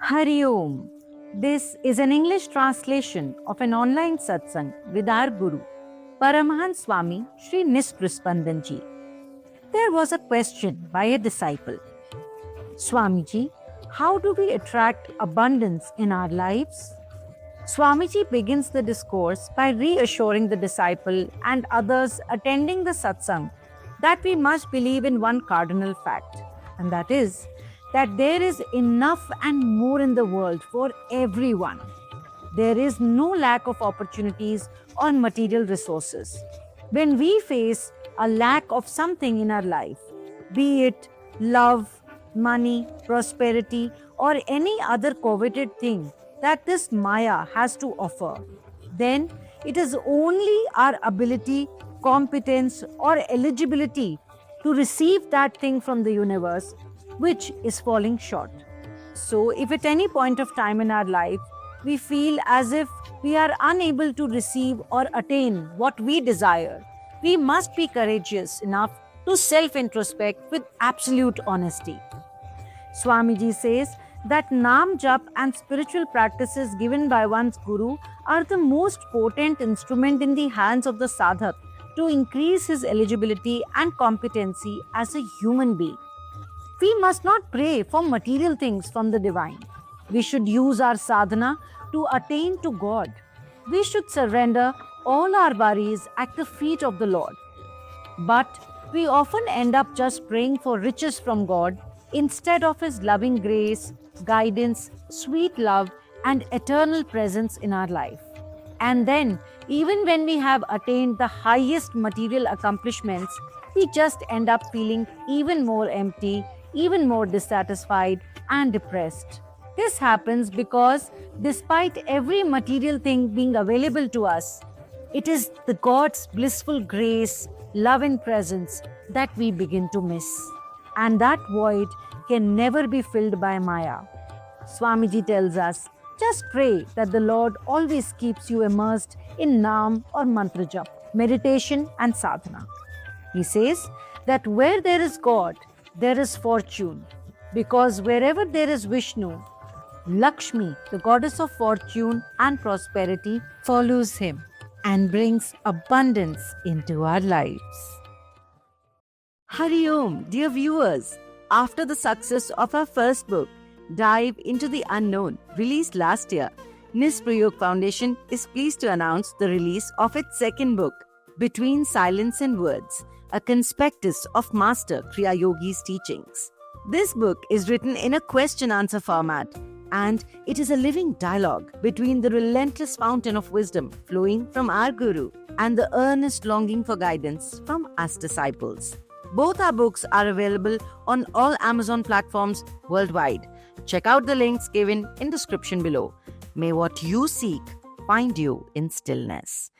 Hari Om. This is an English translation of an online satsang with our Guru, Paramahans Swami Sri Nisprispandanji. There was a question by a disciple. Swamiji, how do we attract abundance in our lives? Swamiji begins the discourse by reassuring the disciple and others attending the satsang that we must believe in one cardinal fact, and that is that there is enough and more in the world for everyone. There is no lack of opportunities or material resources. When we face a lack of something in our life, be it love, money, prosperity, or any other coveted thing that this Maya has to offer, then it is only our ability, competence, or eligibility to receive that thing from the universe which is falling short. So, if at any point of time in our life we feel as if we are unable to receive or attain what we desire, we must be courageous enough to self-introspect with absolute honesty. Swamiji says that Nam Jap and spiritual practices given by one's Guru are the most potent instrument in the hands of the sadhak to increase his eligibility and competency as a human being. We must not pray for material things from the divine. We should use our sadhana to attain to God. We should surrender all our worries at the feet of the Lord. But we often end up just praying for riches from God instead of His loving grace, guidance, sweet love, and eternal presence in our life. And then, even when we have attained the highest material accomplishments, we just end up feeling even more empty, even more dissatisfied and depressed. This happens because despite every material thing being available to us, it is the God's blissful grace, love and presence that we begin to miss. And that void can never be filled by Maya. Swamiji tells us, just pray that the Lord always keeps you immersed in Naam or Mantra Jap, meditation and sadhana. He says that where there is God, there is fortune, because wherever there is Vishnu, Lakshmi, the goddess of fortune and prosperity, follows him and brings abundance into our lives. Hari Om, dear viewers. After the success of our first book, Dive into the Unknown, released last year, Nisprayog Foundation is pleased to announce the release of its second book, Between Silence and Words, a conspectus of Master Kriya Yogi's teachings. This book is written in a question-answer format, and it is a living dialogue between the relentless fountain of wisdom flowing from our Guru and the earnest longing for guidance from us disciples. Both our books are available on all Amazon platforms worldwide. Check out the links given in description below. May what you seek find you in stillness.